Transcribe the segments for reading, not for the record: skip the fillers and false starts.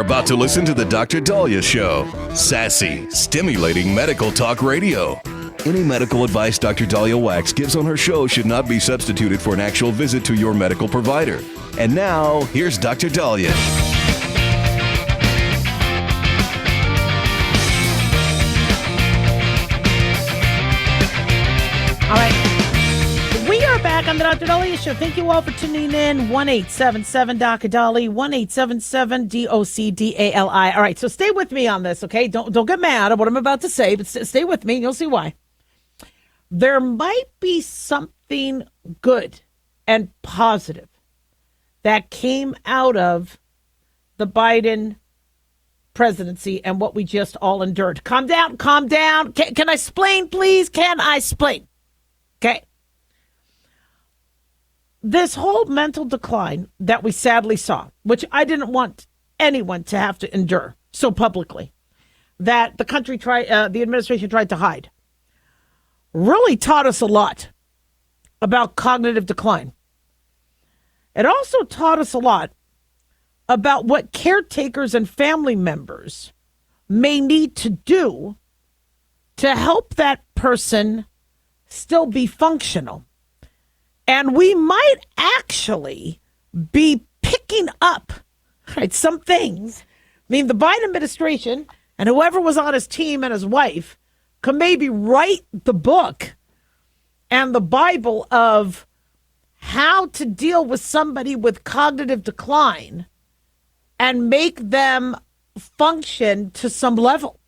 about to listen to the Dr. Daliah Show. Sassy, stimulating medical talk radio. Any medical advice Dr. Daliah Wax gives on her show should not be substituted for an actual visit to your medical provider. And now, here's Dr. Daliah. All right. We are back on the Dr. Daliah Show. Thank you all for tuning in. 1-877-Dr. 1-877-DOCDALI. All right, so stay with me on this, okay? Don't get mad at what I'm about to say, but stay with me and you'll see why. There might be something good and positive that came out of the Biden presidency and what we just all endured. Calm down, calm down. Can I explain, please? Can I explain? Okay. This whole mental decline that we sadly saw, which I didn't want anyone to have to endure so publicly, that the administration tried to hide, really taught us a lot about cognitive decline. It also taught us a lot about what caretakers and family members may need to do to help that person still be functional. And we might actually be picking up, right, some things. I mean, the Biden administration and whoever was on his team and his wife could maybe write the book and the Bible of how to deal with somebody with cognitive decline and make them function to some level.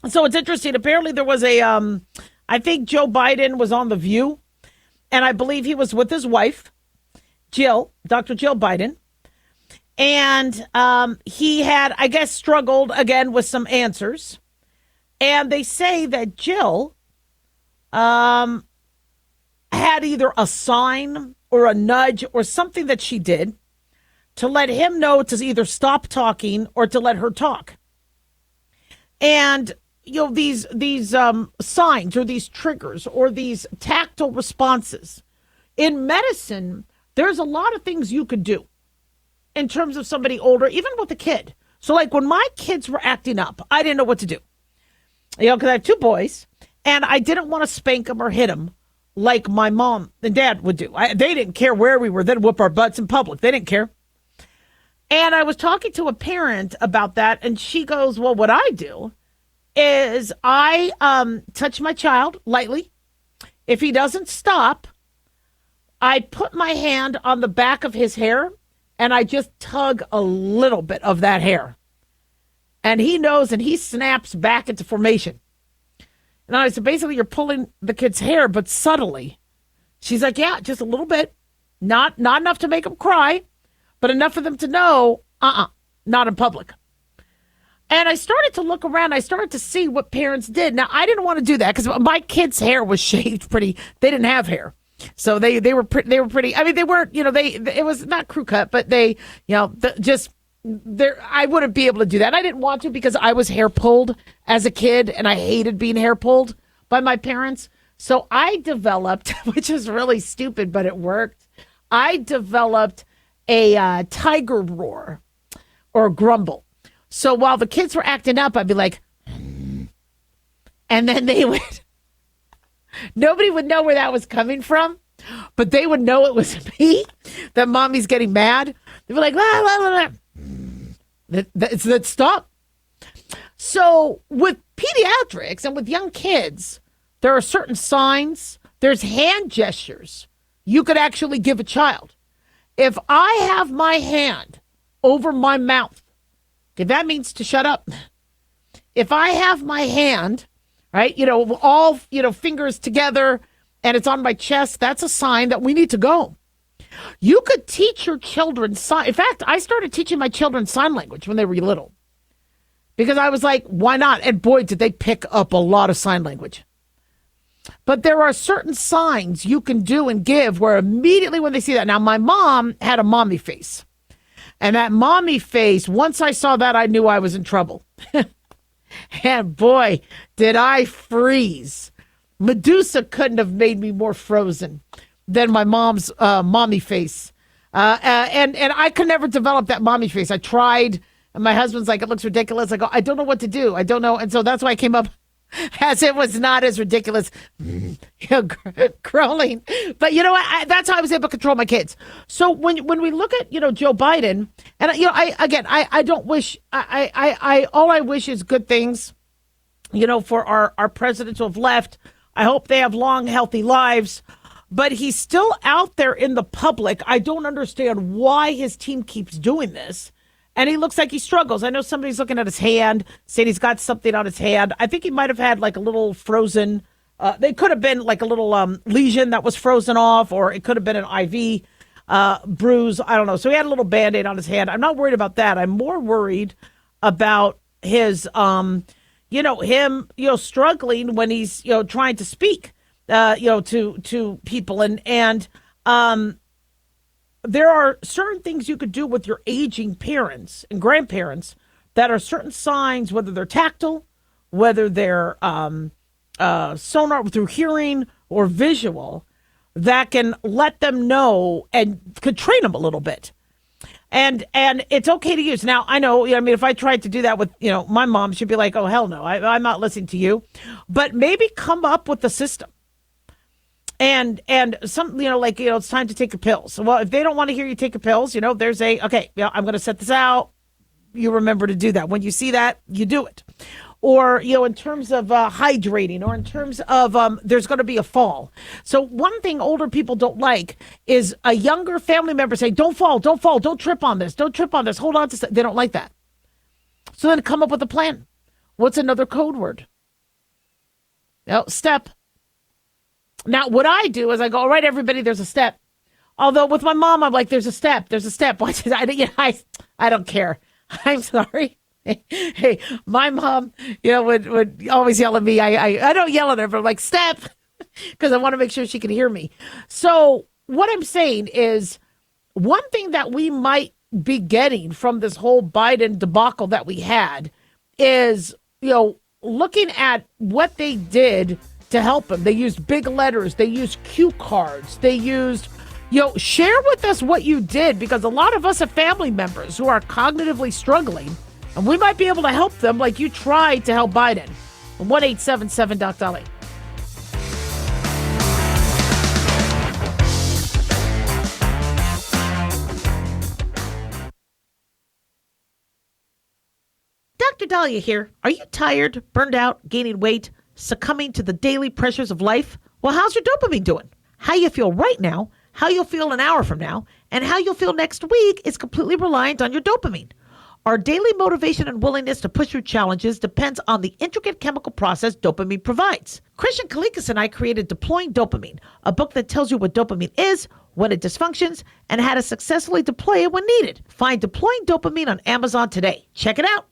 So it's interesting. Apparently there was I think Joe Biden was on The View, and I believe he was with his wife, Dr. Jill Biden. And he had, I guess, struggled again with some answers. And they say that Jill had either a sign or a nudge or something that she did to let him know to either stop talking or to let her talk. And, you know, these signs or these triggers or these tactile responses in medicine, there's a lot of things you could do in terms of somebody older, even with a kid. So like when my kids were acting up, I didn't know what to do, you know, because I have two boys and I didn't want to spank them or hit them like my mom and dad would do. They didn't care where we were. They'd whoop our butts in public. They didn't care. And I was talking to a parent about that, and she goes, well, what I do is I touch my child lightly. If he doesn't stop, I put my hand on the back of his hair, and I just tug a little bit of that hair. And he knows, and he snaps back into formation. And I said, basically, you're pulling the kid's hair, but subtly. She's like, yeah, just a little bit. Not enough to make him cry, but enough for them to know, not in public. And I started to look around. I started to see what parents did. Now, I didn't want to do that because my kid's hair was shaved pretty. They didn't have hair. So they were pretty. I mean, they weren't, you know, it was not crew cut, but they, you know, I wouldn't be able to do that. I didn't want to because I was hair pulled as a kid and I hated being hair pulled by my parents. So I developed, which is really stupid, but it worked. I developed a tiger roar or grumble. So while the kids were acting up, I'd be like, and then they would, nobody would know where that was coming from, but they would know it was me, that mommy's getting mad. They'd be like, la, la, la, la. That stop. So with pediatrics and with young kids, there are certain signs. There's hand gestures you could actually give a child. If I have my hand over my mouth, okay, that means to shut up. If I have my hand, right, you know, all, you know, fingers together and it's on my chest, that's a sign that we need to go. You could teach your children sign. In fact, I started teaching my children sign language when they were little because I was like, why not? And boy, did they pick up a lot of sign language. But there are certain signs you can do and give where immediately when they see that. Now, my mom had a mommy face. And that mommy face, once I saw that, I knew I was in trouble. And boy, did I freeze. Medusa couldn't have made me more frozen than my mom's mommy face. And I could never develop that mommy face. I tried, and my husband's like, it looks ridiculous. I go, I don't know what to do. I don't know. And so that's why I came up as it was not as ridiculous, growling. But you know what? That's how I was able to control my kids. So when we look at, Joe Biden, and, I don't wish, all I wish is good things, for our presidents who have left. I hope they have long, healthy lives. But he's still out there in the public. I don't understand why his team keeps doing this. And he looks like he struggles. I know somebody's looking at his hand, saying he's got something on his hand. I think he might have had like a little frozen, they could have been like a little lesion that was frozen off, or it could have been an IV bruise. I don't know. So he had a little Band-Aid on his hand. I'm not worried about that. I'm more worried about his, him, struggling when he's, trying to speak. To people. And there are certain things you could do with your aging parents and grandparents that are certain signs, whether they're tactile, whether they're sonar through hearing or visual, that can let them know and could train them a little bit. And it's okay to use. Now, I know, if I tried to do that with, my mom, she'd be like, oh, hell no, I'm not listening to you. But maybe come up with a system. And some, it's time to take your pills. Well, if they don't want to hear you take your pills, there's I'm going to set this out. You remember to do that. When you see that, you do it. Or, in terms of hydrating, or in terms of there's going to be a fall. So one thing older people don't like is a younger family member saying, don't fall, don't trip on this, hold on to. They don't like that. So then come up with a plan. What's another code word? Step. Now, what I do is I go, all right, everybody, there's a step. Although with my mom, I'm like, there's a step. I don't care. I'm sorry. Hey, my mom, would always yell at me. I don't yell at her, but I'm like, step, because I want to make sure she can hear me. So what I'm saying is, one thing that we might be getting from this whole Biden debacle that we had is, looking at what they did to help him. They used big letters. They used cue cards. They used, share with us what you did, because a lot of us have family members who are cognitively struggling, and we might be able to help them like you tried to help Biden. 1-877-Doc-Daliah. Dr. Daliah here. Are you tired, burned out, gaining weight, succumbing to the daily pressures of life? Well, how's your dopamine doing? How you feel right now, how you'll feel an hour from now, and how you'll feel next week is completely reliant on your dopamine. Our daily motivation and willingness to push through challenges depends on the intricate chemical process dopamine provides. Christian Kalikas and I created Deploying Dopamine, a book that tells you what dopamine is, when it dysfunctions, and how to successfully deploy it when needed. Find Deploying Dopamine on Amazon today. Check it out.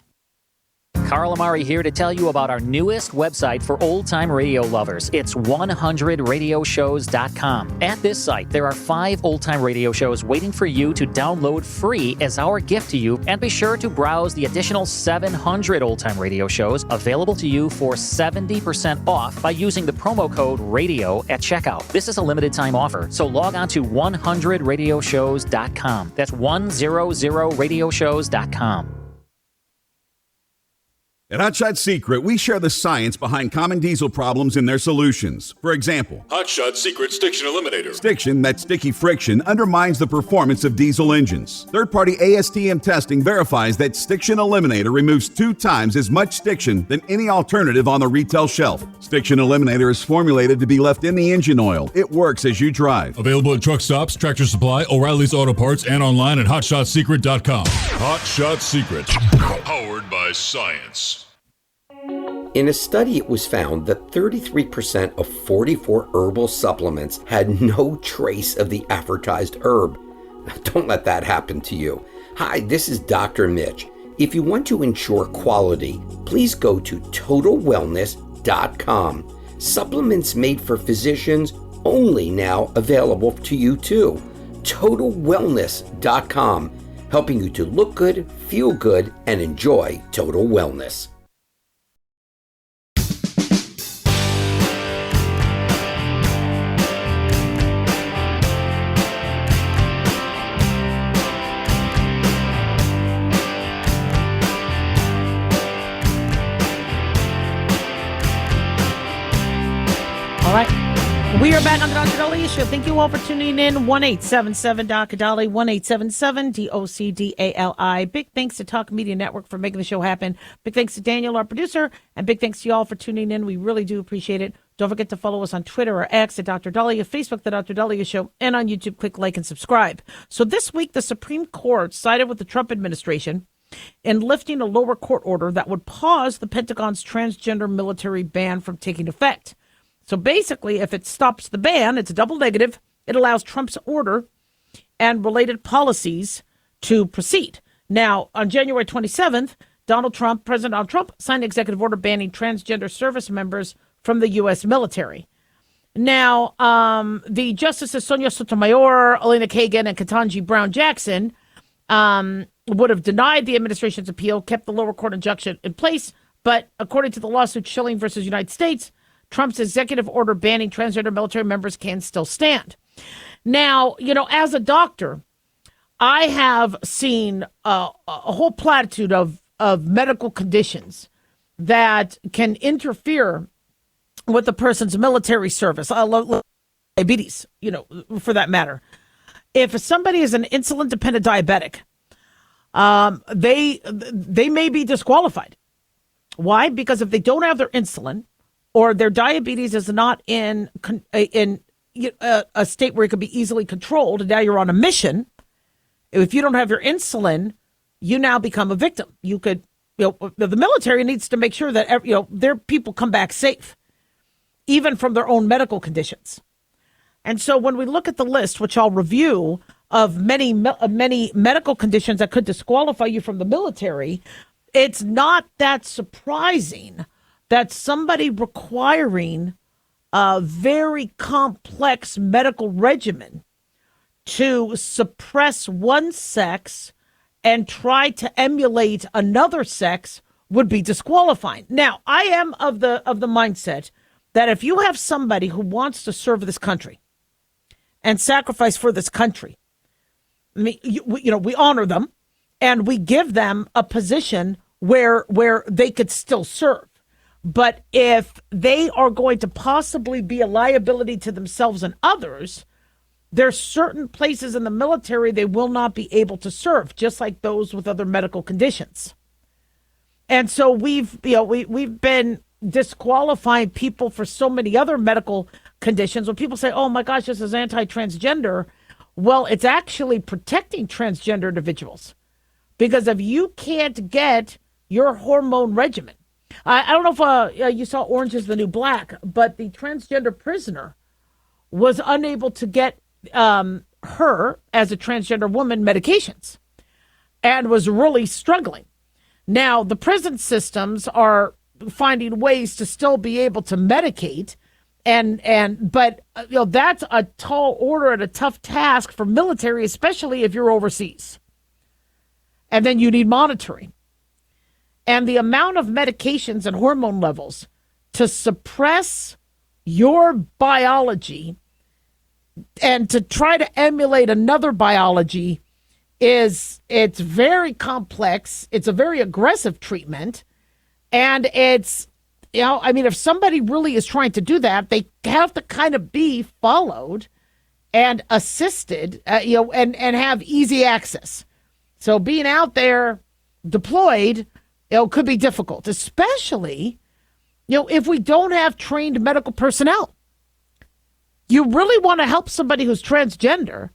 Carl Amari here to tell you about our newest website for old-time radio lovers. It's 100radioshows.com. At this site, there are 5 old-time radio shows waiting for you to download free as our gift to you, and be sure to browse the additional 700 old-time radio shows available to you for 70% off by using the promo code RADIO at checkout. This is a limited-time offer, so log on to 100radioshows.com. That's 100radioshows.com. At Hotshot Secret, we share the science behind common diesel problems and their solutions. For example, Hotshot Secret Stiction Eliminator. Stiction, that sticky friction, undermines the performance of diesel engines. Third-party ASTM testing verifies that Stiction Eliminator removes 2 times as much stiction than any alternative on the retail shelf. Stiction Eliminator is formulated to be left in the engine oil. It works as you drive. Available at truck stops, Tractor Supply, O'Reilly's Auto Parts, and online at HotShotSecret.com. Hotshot Secret. Powered by science. In a study, it was found that 33% of 44 herbal supplements had no trace of the advertised herb. Don't let that happen to you. Hi, this is Dr. Mitch. If you want to ensure quality, please go to TotalWellness.com. Supplements made for physicians, only now available to you too. TotalWellness.com, helping you to look good, feel good, and enjoy total wellness. All right. We are back on the Dr. Daliah Show. Thank you all for tuning in. 1-877-Dr. Daliah, 1-877-DOCDALI. Big thanks to Talk Media Network for making the show happen. Big thanks to Daniel, our producer, and big thanks to you all for tuning in. We really do appreciate it. Don't forget to follow us on Twitter or X at Dr. Daliah, Facebook, The Dr. Daliah Show, and on YouTube. Click like and subscribe. So this week, the Supreme Court sided with the Trump administration in lifting a lower court order that would pause the Pentagon's transgender military ban from taking effect. So basically, if it stops the ban, it's a double negative. It allows Trump's order and related policies to proceed. Now, on January 27th, President Donald Trump signed an executive order banning transgender service members from the U.S. military. Now, the Justices Sonia Sotomayor, Elena Kagan, and Ketanji Brown Jackson would have denied the administration's appeal, kept the lower court injunction in place. But according to the lawsuit Schilling versus United States, Trump's executive order banning transgender military members can still stand. Now, as a doctor, I have seen a whole platitude of medical conditions that can interfere with a person's military service, diabetes, for that matter. If somebody is an insulin-dependent diabetic, they may be disqualified. Why? Because if they don't have their insulin, or their diabetes is not in a state where it could be easily controlled, and now you're on a mission. If you don't have your insulin, you now become a victim. You could, the military needs to make sure that their people come back safe, even from their own medical conditions. And so when we look at the list, which I'll review, of many medical conditions that could disqualify you from the military, it's not that surprising that somebody requiring a very complex medical regimen to suppress one sex and try to emulate another sex would be disqualifying. Now, I am of the mindset that if you have somebody who wants to serve this country and sacrifice for this country, I mean, we honor them and we give them a position where they could still serve. But if they are going to possibly be a liability to themselves and others, there's certain places in the military they will not be able to serve, just like those with other medical conditions. And so we've been disqualifying people for so many other medical conditions. When people say, "Oh my gosh, this is anti-transgender," well, it's actually protecting transgender individuals, because if you can't get your hormone regimen, I don't know if you saw Orange is the New Black, but the transgender prisoner was unable to get her, as a transgender woman, medications and was really struggling. Now, the prison systems are finding ways to still be able to medicate, but that's a tall order and a tough task for military, especially if you're overseas. And then you need monitoring. And the amount of medications and hormone levels to suppress your biology and to try to emulate another biology it's very complex. It's a very aggressive treatment. And it's, if somebody really is trying to do that, they have to kind of be followed and assisted, and have easy access. So being out there deployed, could be difficult, especially, if we don't have trained medical personnel. You really want to help somebody who's transgender,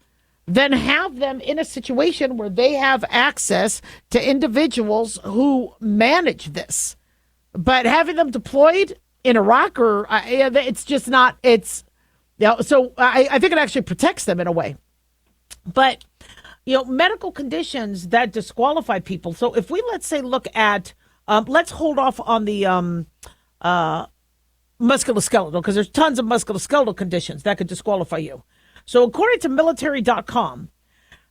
then have them in a situation where they have access to individuals who manage this. But having them deployed in Iraq it's just not, so I think it actually protects them in a way. But, medical conditions that disqualify people. So if we, let's say, look at, let's hold off on the musculoskeletal, because there's tons of musculoskeletal conditions that could disqualify you. So according to military.com,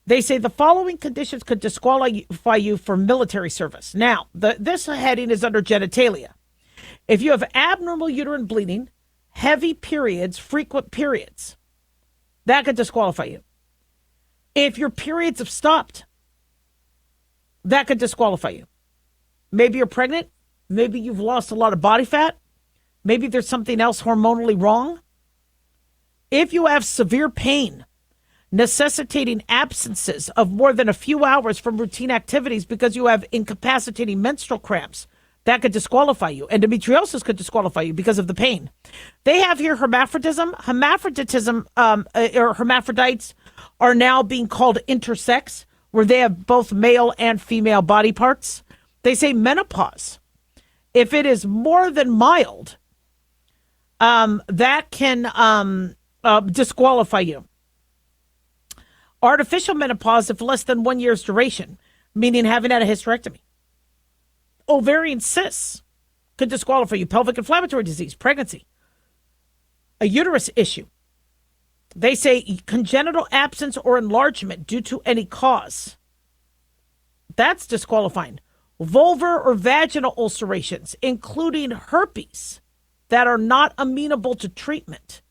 they say the following conditions could disqualify you for military service. Now, this heading is under genitalia. If you have abnormal uterine bleeding, heavy periods, frequent periods, that could disqualify you. If your periods have stopped, that could disqualify you. Maybe you're pregnant. Maybe you've lost a lot of body fat. Maybe there's something else hormonally wrong. If you have severe pain necessitating absences of more than a few hours from routine activities because you have incapacitating menstrual cramps, that could disqualify you. Endometriosis could disqualify you because of the pain. They have here hermaphroditism. Or hermaphrodites are now being called intersex, where they have both male and female body parts. They say menopause, if it is more than mild, that can disqualify you. Artificial menopause, if less than 1 year's duration, meaning having had a hysterectomy. Ovarian cysts could disqualify you. Pelvic inflammatory disease, pregnancy, a uterus issue. They say congenital absence or enlargement due to any cause. That's disqualifying. Vulvar or vaginal ulcerations, including herpes, that are not amenable to treatment.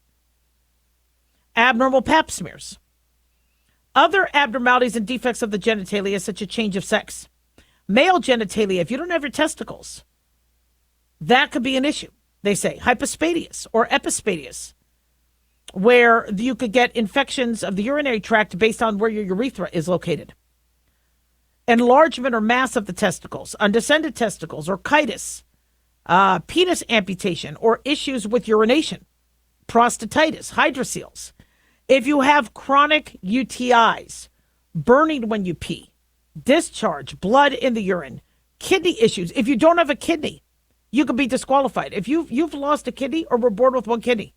Abnormal pap smears. Other abnormalities and defects of the genitalia, such as change of sex. Male genitalia, if you don't have your testicles, that could be an issue. They say hypospadias or epispadias, where you could get infections of the urinary tract based on where your urethra is located. Enlargement or mass of the testicles, undescended testicles, or chitis, penis amputation, or issues with urination, prostatitis, hydroceles. If you have chronic UTIs, burning when you pee, discharge, blood in the urine, kidney issues. If you don't have a kidney, you could be disqualified. If you've lost a kidney or were born with one kidney.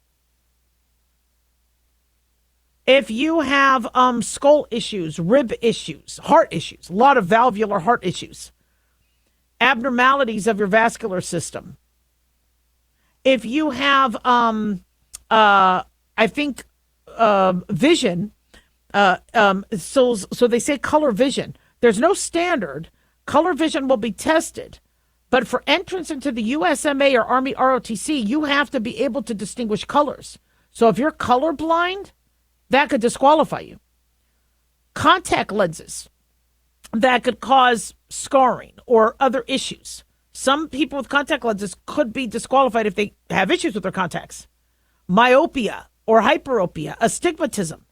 If you have skull issues, rib issues, heart issues, a lot of valvular heart issues, abnormalities of your vascular system. If you have, vision, so they say color vision. There's no standard. Color vision will be tested. But for entrance into the USMA or Army ROTC, you have to be able to distinguish colors. So if you're colorblind, that could disqualify you. Contact lenses, that could cause scarring or other issues. Some people with contact lenses could be disqualified if they have issues with their contacts. Myopia or hyperopia, astigmatism,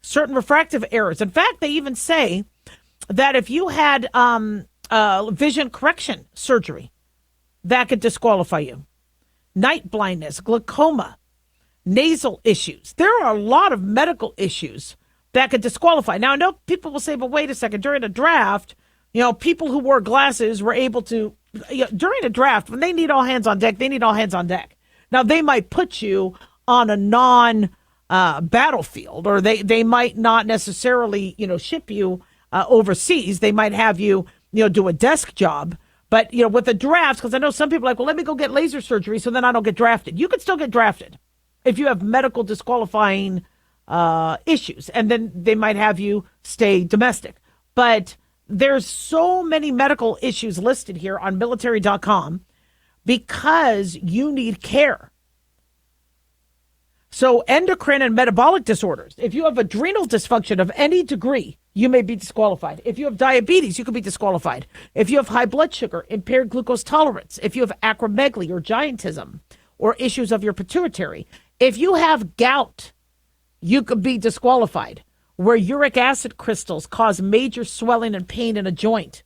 certain refractive errors. In fact, they even say that if you had vision correction surgery, that could disqualify you. Night blindness, glaucoma, nasal issues. There are a lot of medical issues that could disqualify. Now, I know people will say, but wait a second, during a draft, people who wore glasses were able to, during a draft, when they need all hands on deck, they need all hands on deck. Now, they might put you on a non-battlefield, or they might not necessarily, ship you overseas. They might have you, do a desk job. But, with the drafts, because I know some people are like, well, let me go get laser surgery so then I don't get drafted. You could still get drafted if you have medical disqualifying issues, and then they might have you stay domestic. But there's so many medical issues listed here on military.com because you need care. So endocrine and metabolic disorders. If you have adrenal dysfunction of any degree, you may be disqualified. If you have diabetes, you could be disqualified. If you have high blood sugar, impaired glucose tolerance, if you have acromegaly or giantism, or issues of your pituitary, if you have gout, you could be disqualified, where uric acid crystals cause major swelling and pain in a joint.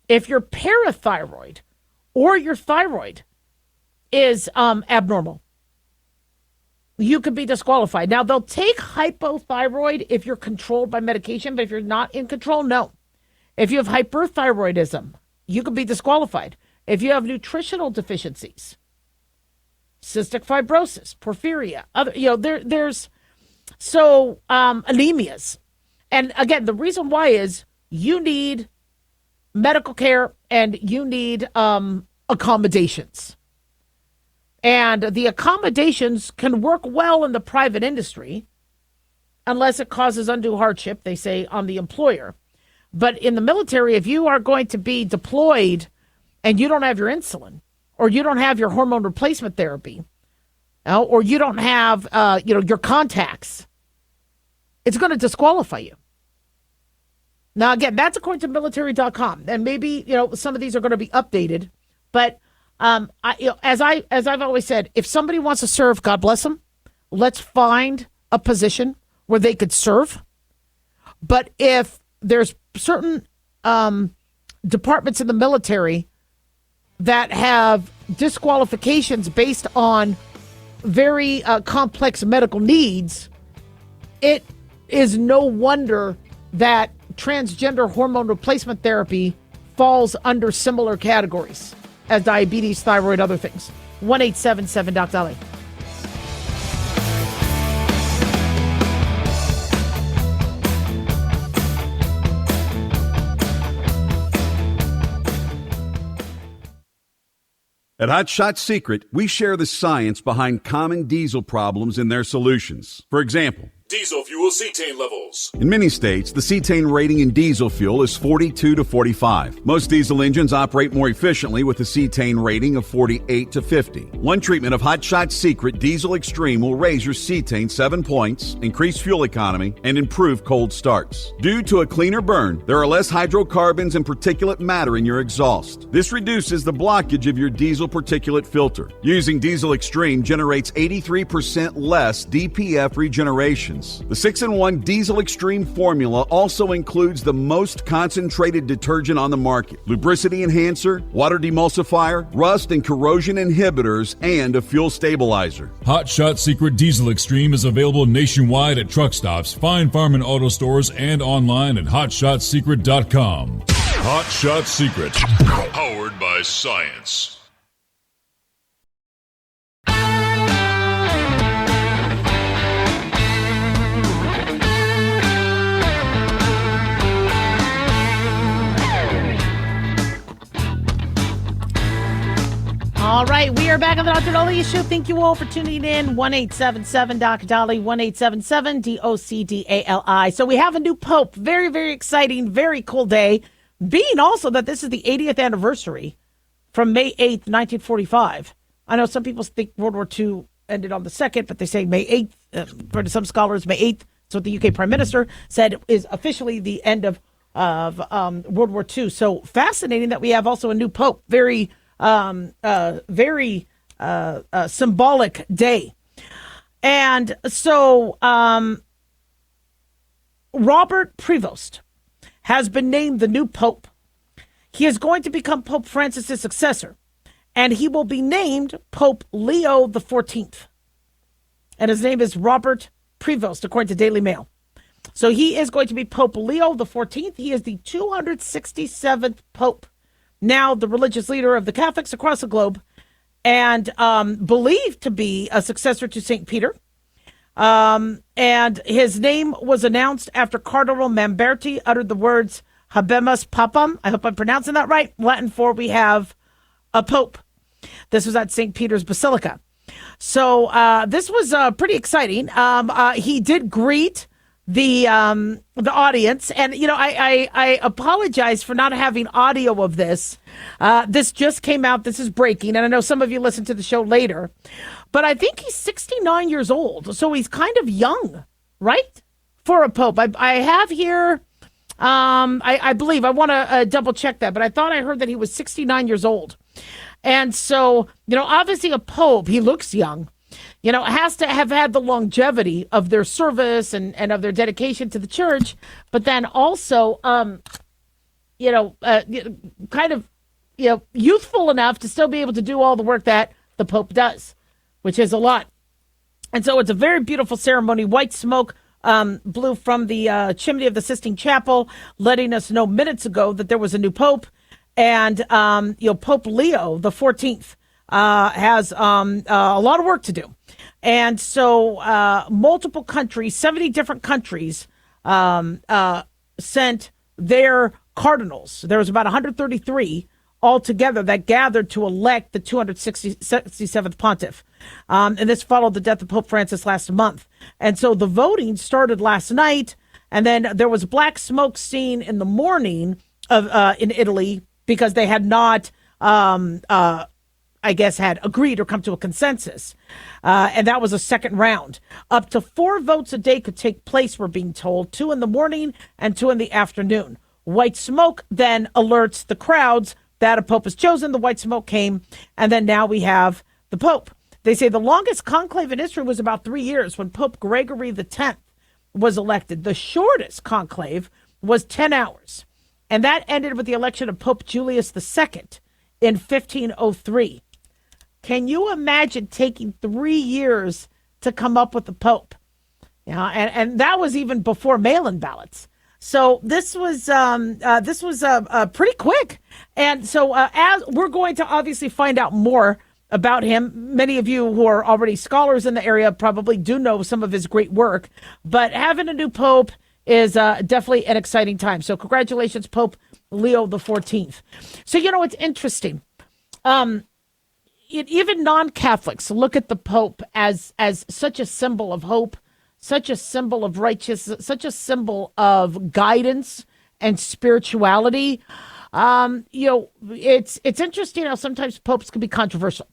If your parathyroid or your thyroid is abnormal, you could be disqualified. Now, they'll take hypothyroid if you're controlled by medication, but if you're not in control, no. If you have hyperthyroidism, you could be disqualified. If you have nutritional deficiencies, cystic fibrosis, porphyria, there's anemias. And again, the reason why is you need medical care and you need accommodations. And the accommodations can work well in the private industry unless it causes undue hardship, they say, on the employer. But in the military, if you are going to be deployed and you don't have your insulin, or you don't have your hormone replacement therapy, or you don't have your contacts, it's going to disqualify you. Now, again, that's according to military.com. And maybe, some of these are going to be updated. But as I've always said, if somebody wants to serve, God bless them. let's find a position where they could serve. But if there's certain departments in the military that have disqualifications based on very complex medical needs, it is no wonder that transgender hormone replacement therapy falls under similar categories as diabetes, thyroid, other things. 1-877-DOC-DALIAH. At Hot Shot Secret, we share the science behind common diesel problems and their solutions. For example, Diesel fuel cetane levels. in many states, the cetane rating in diesel fuel is 42 to 45. Most diesel engines operate more efficiently with a cetane rating of 48 to 50. One treatment of Hot Shot Secret Diesel Extreme will raise your cetane 7 points, increase fuel economy, and improve cold starts. Due to a cleaner burn, there are less hydrocarbons and particulate matter in your exhaust. This reduces the blockage of your diesel particulate filter. Using Diesel Extreme generates 83% less DPF regeneration. The 6-in-1 Diesel Extreme formula also includes the most concentrated detergent on the market, lubricity enhancer, water demulsifier, rust and corrosion inhibitors, and a fuel stabilizer. Hot Shot Secret Diesel Extreme is available nationwide at truck stops, fine farm and auto stores, and online at hotshotsecret.com. Hot Shot Secret, powered by science. All right, we are back on the Dr. Daliah Show. Thank you all for tuning in. 1-877-DOC-DALI, 1-877-DOC-DALI. So we have a new pope. Very, very exciting, very cool day. Being also that this is the 80th anniversary from May 8th, 1945. I know some people think World War II ended on the 2nd, but they say May 8th. For some scholars, May 8th, so what the UK Prime Minister said is officially the end of World War II. So fascinating that we have also a new pope. Very symbolic day. And so Robert Prevost has been named the new pope. He is going to become Pope Francis' successor, and he will be named Pope Leo the 14th. And his name is Robert Prevost, according to Daily Mail. So he is going to be Pope Leo the 14th. He is the 267th pope, now the religious leader of the Catholics across the globe, and believed to be a successor to St. Peter. And his name was announced after Cardinal Mamberti uttered the words Habemus Papam. I hope I'm pronouncing that right. Latin for we have a pope. This was at St. Peter's Basilica. So this was pretty exciting. He did greet the audience, and I apologize for not having audio of this. This just came out. This is breaking, and I know some of you listen to the show later, but I think he's 69 years old, so he's kind of young, right, for a pope. I have here, I believe, I want to double check that, but I thought I heard that he was 69 years old. And so, obviously a pope, he looks young, has to have had the longevity of their service and of their dedication to the church, but then also, youthful enough to still be able to do all the work that the Pope does, which is a lot. And so it's a very beautiful ceremony. White smoke blew from the chimney of the Sistine Chapel, letting us know minutes ago that there was a new Pope. And, Pope Leo the 14th has a lot of work to do. And so multiple countries, 70 different countries sent their cardinals. There was about 133 altogether that gathered to elect the 267th pontiff. And this followed the death of Pope Francis last month. And so the voting started last night. And then there was black smoke seen in the morning in Italy because they had not had agreed or come to a consensus. And that was a second round. Up to 4 votes a day could take place, we're being told, 2 in the morning and 2 in the afternoon. White smoke then alerts the crowds that a pope is chosen. The white smoke came, and then now we have the pope. They say the longest conclave in history was about 3 years when Pope Gregory X was elected. The shortest conclave was 10 hours. And that ended with the election of Pope Julius II in 1503. Can you imagine taking 3 years to come up with the Pope? And that was even before mail-in ballots. So this was pretty quick. And so as we're going to obviously find out more about him. Many of you who are already scholars in the area probably do know some of his great work, but having a new pope is definitely an exciting time. So congratulations, Pope Leo XIV. So, it's interesting. Even non-Catholics look at the Pope as such a symbol of hope, such a symbol of righteousness, such a symbol of guidance and spirituality. It's interesting how sometimes popes can be controversial,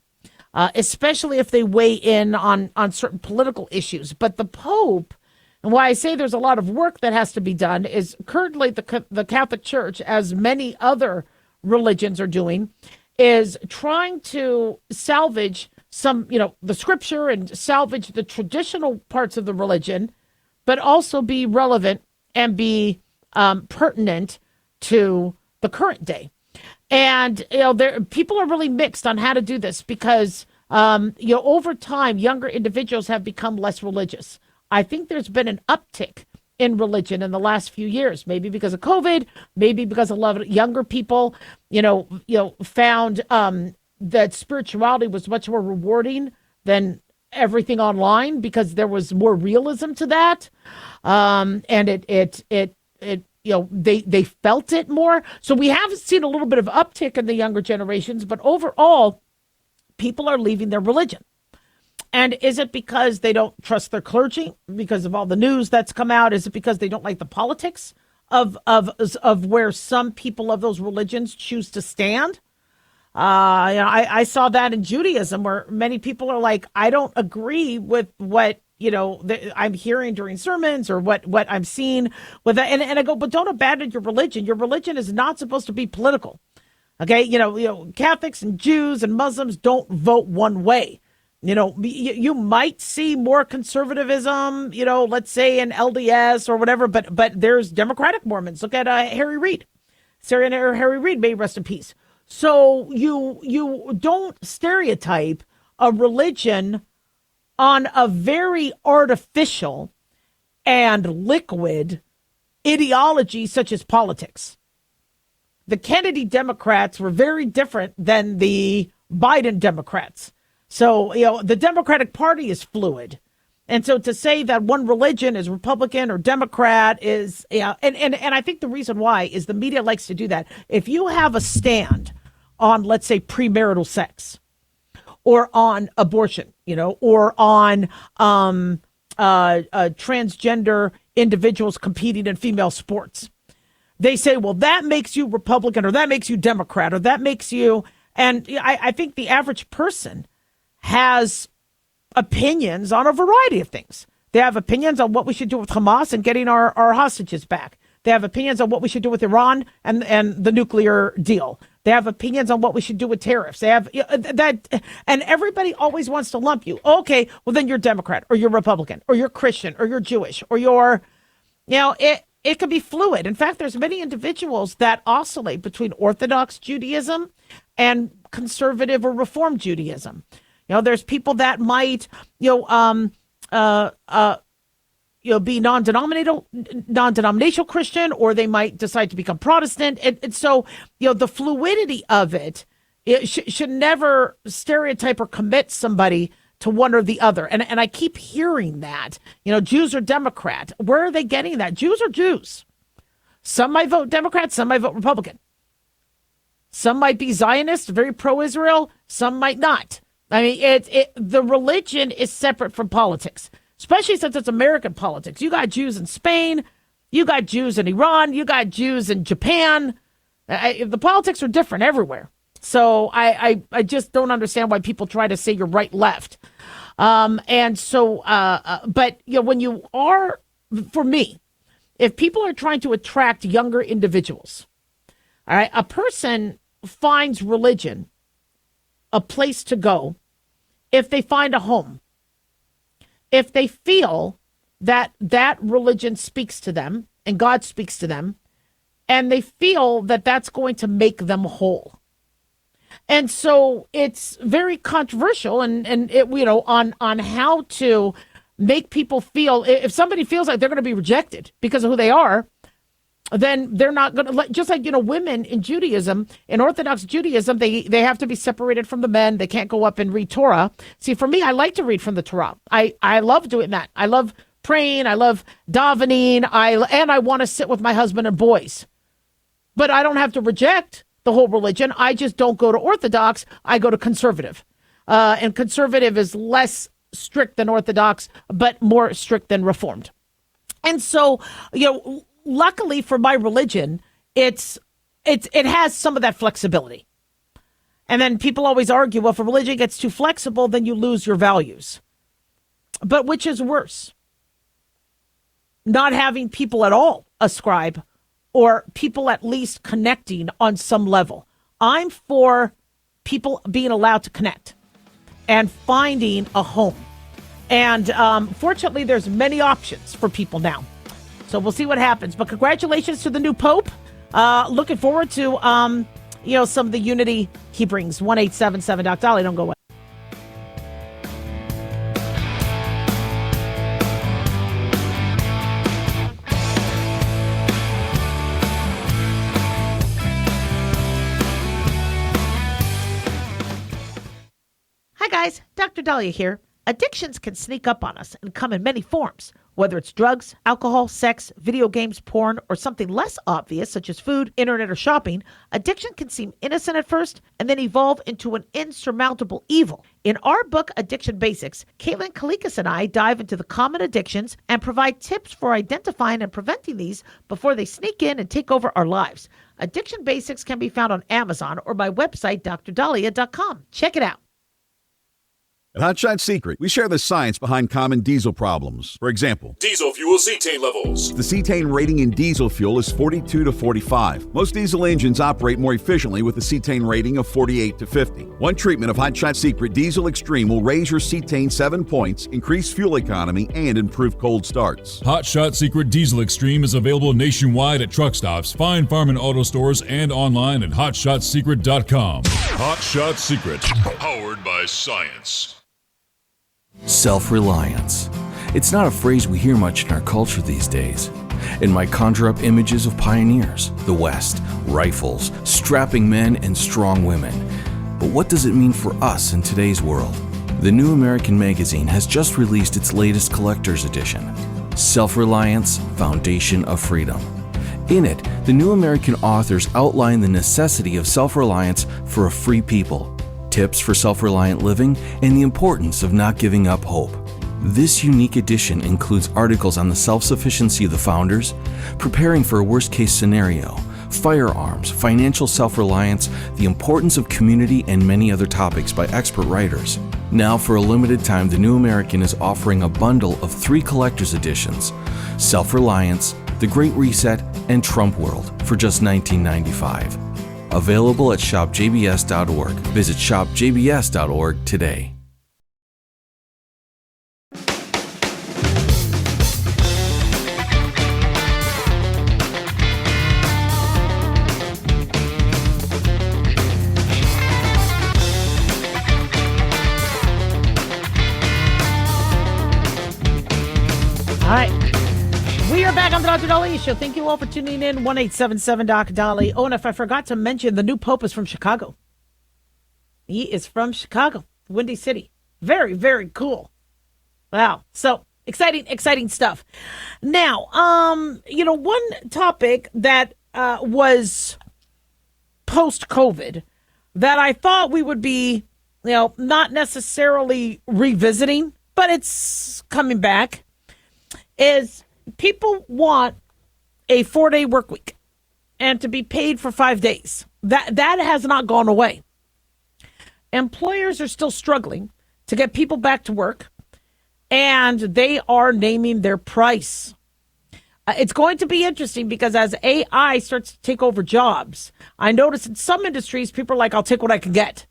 especially if they weigh in on certain political issues. But the Pope, and why I say there's a lot of work that has to be done, is currently the Catholic Church, as many other religions are doing, is trying to salvage some, the scripture and salvage the traditional parts of the religion, but also be relevant and be pertinent to the current day. And, people are really mixed on how to do this because, over time, younger individuals have become less religious. I think there's been an uptick in religion in the last few years, maybe because of COVID, maybe because a lot of younger people, found that spirituality was much more rewarding than everything online because there was more realism to that. And they felt it more. So we have seen a little bit of uptick in the younger generations, but overall, people are leaving their religion. And is it because they don't trust their clergy because of all the news that's come out? Is it because they don't like the politics of where some people of those religions choose to stand? I saw that in Judaism where many people are like, I don't agree with what I'm hearing during sermons or what I'm seeing with that. And I go, but don't abandon your religion. Your religion is not supposed to be political. Okay. Catholics and Jews and Muslims don't vote one way. You might see more conservatism, let's say in LDS or whatever, but there's Democratic Mormons. Look at Harry Reid. Senator Harry Reid, may he rest in peace. So you don't stereotype a religion on a very artificial and liquid ideology such as politics. The Kennedy Democrats were very different than the Biden Democrats. So, the Democratic Party is fluid. And so to say that one religion is Republican or Democrat is, and I think the reason why is the media likes to do that. If you have a stand on, let's say, premarital sex or on abortion, or on transgender individuals competing in female sports, they say, well, that makes you Republican or that makes you Democrat or that makes you. And I think the average person has opinions on a variety of things. They have opinions on what we should do with Hamas and getting our hostages back. They have opinions on what we should do with Iran and the nuclear deal. They have opinions on what we should do with tariffs. They have that, and everybody always wants to lump you. Okay, well then you're Democrat or you're Republican or you're Christian or you're Jewish or you're, it could be fluid. In fact, there's many individuals that oscillate between Orthodox Judaism and conservative or Reform Judaism. There's people that might, be non-denominational Christian, or they might decide to become Protestant. And so, the fluidity of it should never stereotype or commit somebody to one or the other. And I keep hearing that, Jews are Democrat. Where are they getting that? Jews are Jews. Some might vote Democrat, some might vote Republican. Some might be Zionist, very pro-Israel. Some might not. I mean, the religion is separate from politics, especially since it's American politics. You got Jews in Spain, you got Jews in Iran, you got Jews in Japan. The politics are different everywhere. So I just don't understand why people try to say you're right, left. But when you are, for me, if people are trying to attract younger individuals, all right, a person finds religion a place to go if they find a home, if they feel that that religion speaks to them and God speaks to them, and they feel that that's going to make them whole. And so it's very controversial and it, on how to make people feel. If somebody feels like they're going to be rejected because of who they are, then they're not going to, just like, women in Judaism, in Orthodox Judaism, they have to be separated from the men. They can't go up and read Torah. See, for me, I like to read from the Torah. I love doing that. I love praying. I love davening. And I want to sit with my husband and boys. But I don't have to reject the whole religion. I just don't go to Orthodox. I go to conservative. And conservative is less strict than Orthodox, but more strict than Reformed. And so, luckily for my religion, it has some of that flexibility. And then people always argue, well, if a religion gets too flexible, then you lose your values. But which is worse? Not having people at all ascribe, or people at least connecting on some level. I'm for people being allowed to connect and finding a home. And fortunately, there's many options for people now. So we'll see what happens. But congratulations to the new Pope. Looking forward to, some of the unity he brings. 1-877-Doc-Daliah. Don't go away. Hi, guys. Dr. Daliah here. Addictions can sneak up on us and come in many forms, whether it's drugs, alcohol, sex, video games, porn, or something less obvious such as food, internet, or shopping. Addiction can seem innocent at first and then evolve into an insurmountable evil. In our book, Addiction Basics, Caitlin Kalikas and I dive into the common addictions and provide tips for identifying and preventing these before they sneak in and take over our lives. Addiction Basics can be found on Amazon or my website, drdaliah.com. Check it out. At Hotshot Secret, we share the science behind common diesel problems. For example, Diesel fuel cetane levels. the cetane rating in diesel fuel is 42 to 45. Most diesel engines operate more efficiently with a cetane rating of 48 to 50. One treatment of Hotshot Secret Diesel Extreme will raise your cetane 7 points, increase fuel economy, and improve cold starts. Hot Shot Secret Diesel Extreme is available nationwide at truck stops, fine farm and auto stores, and online at hotshotsecret.com. Hot Shot Secret, powered by science. Self-reliance. It's not a phrase we hear much in our culture these days. It might conjure up images of pioneers, the West, rifles, strapping men, and strong women. But what does it mean for us in today's world? The New American Magazine has just released its latest collector's edition, Self-Reliance, Foundation of Freedom. In it, the New American authors outline the necessity of self-reliance for a free people, tips for self-reliant living, and the importance of not giving up hope. This unique edition includes articles on the self-sufficiency of the founders, preparing for a worst-case scenario, firearms, financial self-reliance, the importance of community, and many other topics by expert writers. Now, for a limited time, the New American is offering a bundle of 3 collector's editions, Self-Reliance, The Great Reset, and Trump World, for just $19.95. Available at shopjbs.org. Visit shopjbs.org today. All right. We are back on the Dr. Daliah Show. Thank you all for tuning in. 1-877-Doc-Daliah. Oh, and if I forgot to mention, the new Pope is from Chicago. He is from Chicago, Windy City. Very, very cool. Wow. So exciting stuff. Now, one topic that was post-COVID that I thought we would be, not necessarily revisiting, but it's coming back, is people want a 4-day work week and to be paid for 5 days. That has not gone away. Employers are still struggling to get people back to work, and they are naming their price. It's going to be interesting because as AI starts to take over jobs, I notice in some industries, people are like, I'll take what I can get.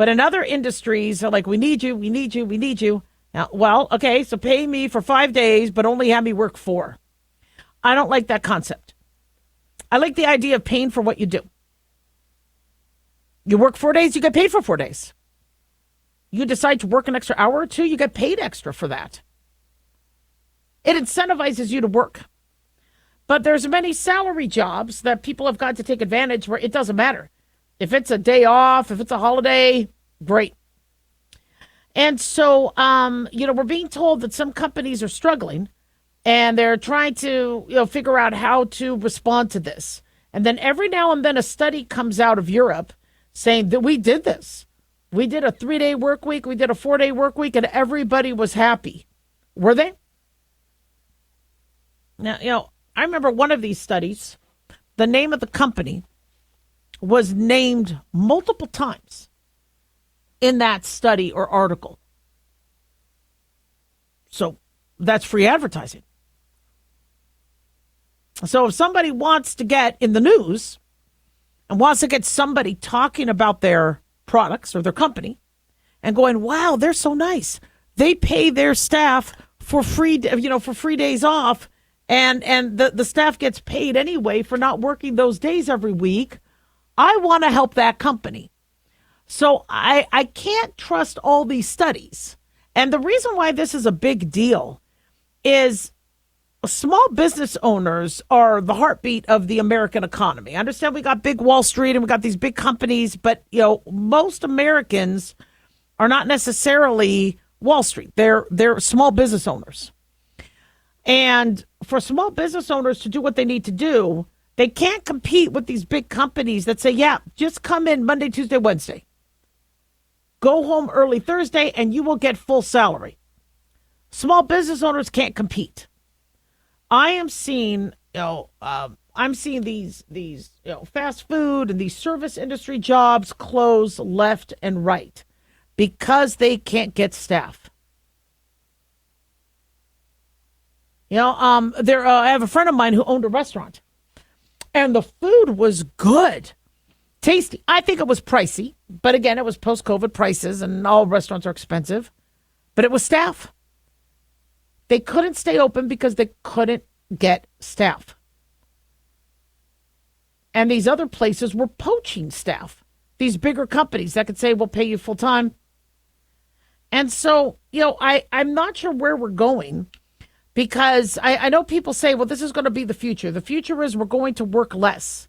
But in other industries, they're like, we need you, we need you, we need you. Now, well, okay, so pay me for 5 days, but only have me work 4. I don't like that concept. I like the idea of paying for what you do. You work 4 days, you get paid for 4 days. You decide to work an extra hour or 2, you get paid extra for that. It incentivizes you to work. But there's many salary jobs that people have got to take advantage where it doesn't matter. If it's a day off, if it's a holiday, great. And so, we're being told that some companies are struggling and they're trying to, figure out how to respond to this. And then every now and then a study comes out of Europe saying that we did this. We did a 3-day work week. We did a 4-day work week and everybody was happy. Were they? Now, I remember one of these studies, the name of the company was named multiple times in that study or article. So that's free advertising. So if somebody wants to get in the news and wants to get somebody talking about their products or their company and going, wow, they're so nice. They pay their staff for free, for free days off. And the staff gets paid anyway for not working those days every week. I want to help that company. So I can't trust all these studies. And the reason why this is a big deal is small business owners are the heartbeat of the American economy. I understand we got big Wall Street and we got these big companies, but most Americans are not necessarily Wall Street. They're small business owners. And for small business owners to do what they need to do, they can't compete with these big companies that say, yeah, just come in Monday, Tuesday, Wednesday. Go home early Thursday and you will get full salary. Small business owners can't compete. I am seeing, these fast food and these service industry jobs close left and right because they can't get staff. I have a friend of mine who owned a restaurant, and the food was good, tasty. I think it was pricey, but again, it was post-COVID prices, and all restaurants are expensive. But it was staff. They couldn't stay open because they couldn't get staff. And these other places were poaching staff. These bigger companies that could say, we'll pay you full time. And so, I'm not sure where we're going. Because I know people say, well, this is going to be the future. The future is we're going to work less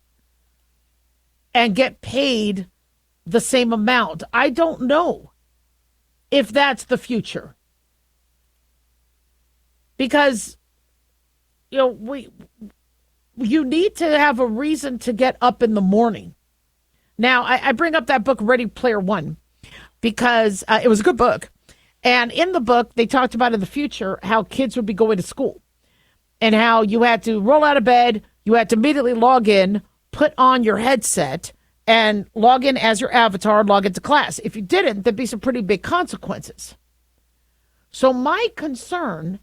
and get paid the same amount. I don't know if that's the future. Because, you need to have a reason to get up in the morning. Now, I bring up that book, Ready Player One, because it was a good book. And in the book, they talked about in the future how kids would be going to school and how you had to roll out of bed, you had to immediately log in, put on your headset, and log in as your avatar, log into class. If you didn't, there'd be some pretty big consequences. So my concern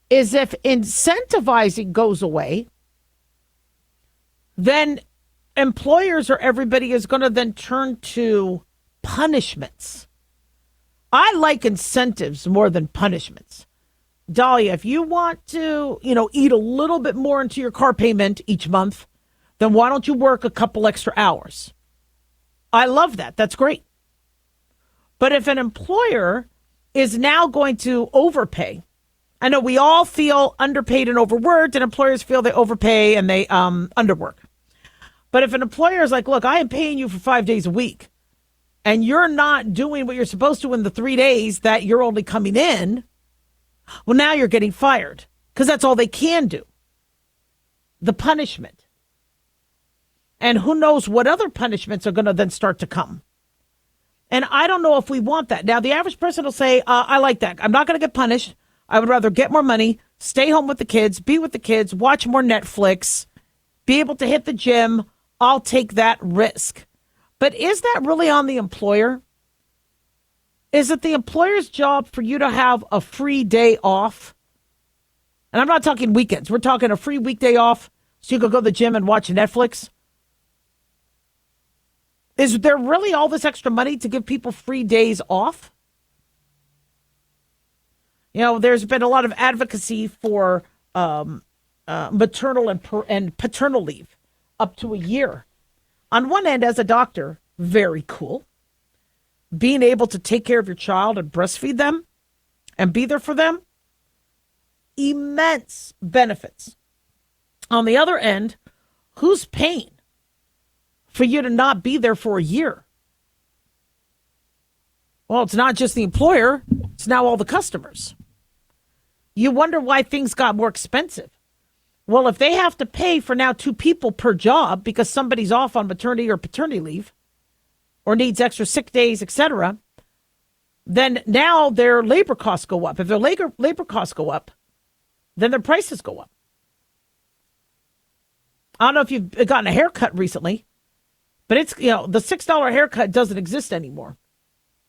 is if incentivizing goes away, then employers or everybody is going to then turn to punishments. I like incentives more than punishments. Daliah, if you want to, eat a little bit more into your car payment each month, then why don't you work a couple extra hours? I love that. That's great. But if an employer is now going to overpay, I know we all feel underpaid and overworked, and employers feel they overpay and they underwork. But if an employer is like, look, I am paying you for 5 days a week, and you're not doing what you're supposed to in the 3 days that you're only coming in, well, now you're getting fired because that's all they can do. The punishment. And who knows what other punishments are going to then start to come. And I don't know if we want that. Now, the average person will say, I like that. I'm not going to get punished. I would rather get more money, stay home with the kids, be with the kids, watch more Netflix, be able to hit the gym. I'll take that risk. But is that really on the employer? Is it the employer's job for you to have a free day off? And I'm not talking weekends. We're talking a free weekday off so you could go to the gym and watch Netflix. Is there really all this extra money to give people free days off? You know, there's been a lot of advocacy for maternal and paternal leave up to a year. On one end, as a doctor, very cool. Being able to take care of your child and breastfeed them and be there for them, immense benefits. On the other end, who's paying for you to not be there for a year? Well, it's not just the employer, it's now all the customers. You wonder why things got more expensive. Well, if they have to pay for now 2 people per job because somebody's off on maternity or paternity leave or needs extra sick days, etc., then now their labor costs go up. If their labor costs go up, then their prices go up. I don't know if you've gotten a haircut recently, but it's, you know, the $6 haircut doesn't exist anymore.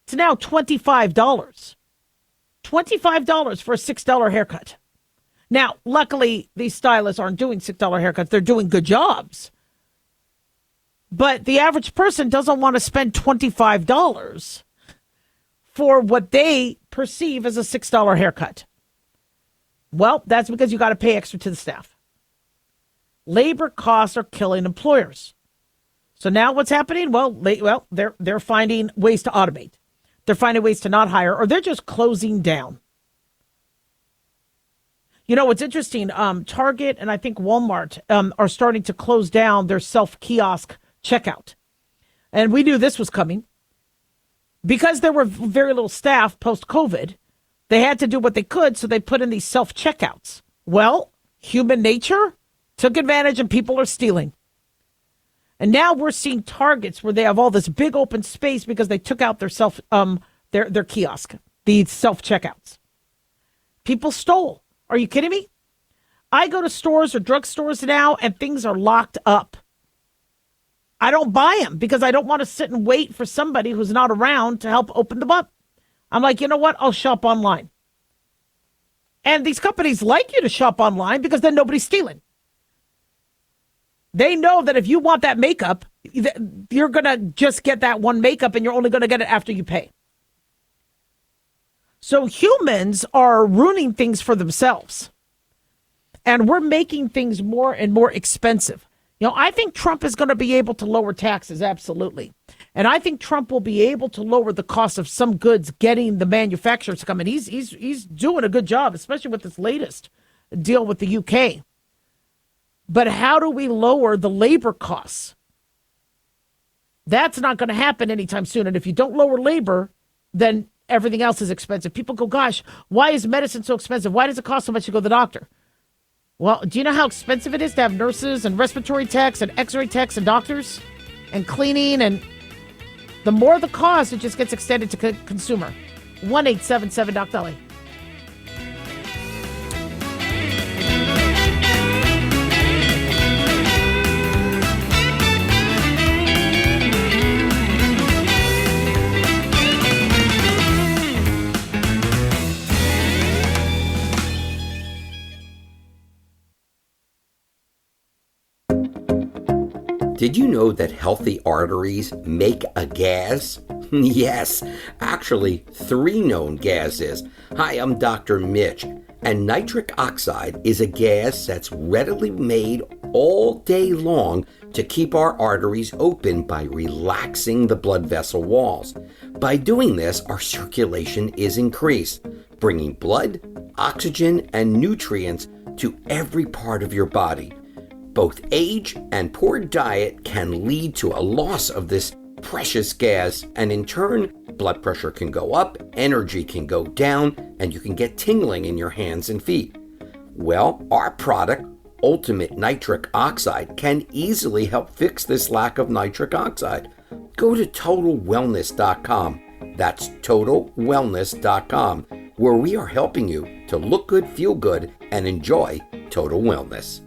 It's now $25. $25 for a $6 haircut. Now, luckily, these stylists aren't doing $6 haircuts. They're doing good jobs. But the average person doesn't want to spend $25 for what they perceive as a $6 haircut. Well, that's because you got to pay extra to the staff. Labor costs are killing employers. So now what's happening? Well, they're finding ways to automate. They're finding ways to not hire, or they're just closing down. You know, what's interesting, Target and I think Walmart are starting to close down their self-kiosk checkout. And we knew this was coming. Because there were very little staff post-COVID, they had to do what they could, so they put in these self-checkouts. Well, human nature took advantage and people are stealing. And now we're seeing Targets where they have all this big open space because they took out their kiosk, these self-checkouts. People stole. Are you kidding me? I go to stores or drugstores now and things are locked up. I don't buy them because I don't want to sit and wait for somebody who's not around to help open them up. I'm like, you know what? I'll shop online. And these companies like you to shop online because then nobody's stealing. They know that if you want that makeup, you're going to just get that one makeup and you're only going to get it after you pay. So humans are ruining things for themselves. And we're making things more and more expensive. You know, I think Trump is going to be able to lower taxes, absolutely. And I think Trump will be able to lower the cost of some goods getting the manufacturers to come in. He's doing a good job, especially with this latest deal with the UK. But how do we lower the labor costs? That's not going to happen anytime soon. And if you don't lower labor, then everything else is expensive. People go, gosh, why is medicine so expensive? Why does it cost so much to go to the doctor? Well, do you know how expensive it is to have nurses and respiratory techs and x-ray techs and doctors and cleaning? And the more the cost, it just gets extended to consumer. 1-877-DOC-DALIAH. Did you know that healthy arteries make a gas? Yes, actually 3 known gases. Hi, I'm Dr. Mitch, and nitric oxide is a gas that's readily made all day long to keep our arteries open by relaxing the blood vessel walls. By doing this, our circulation is increased, bringing blood, oxygen, and nutrients to every part of your body. Both age and poor diet can lead to a loss of this precious gas, and in turn, blood pressure can go up, energy can go down, and you can get tingling in your hands and feet. Well, our product, Ultimate Nitric Oxide, can easily help fix this lack of nitric oxide. Go to TotalWellness.com. That's TotalWellness.com, where we are helping you to look good, feel good, and enjoy total wellness.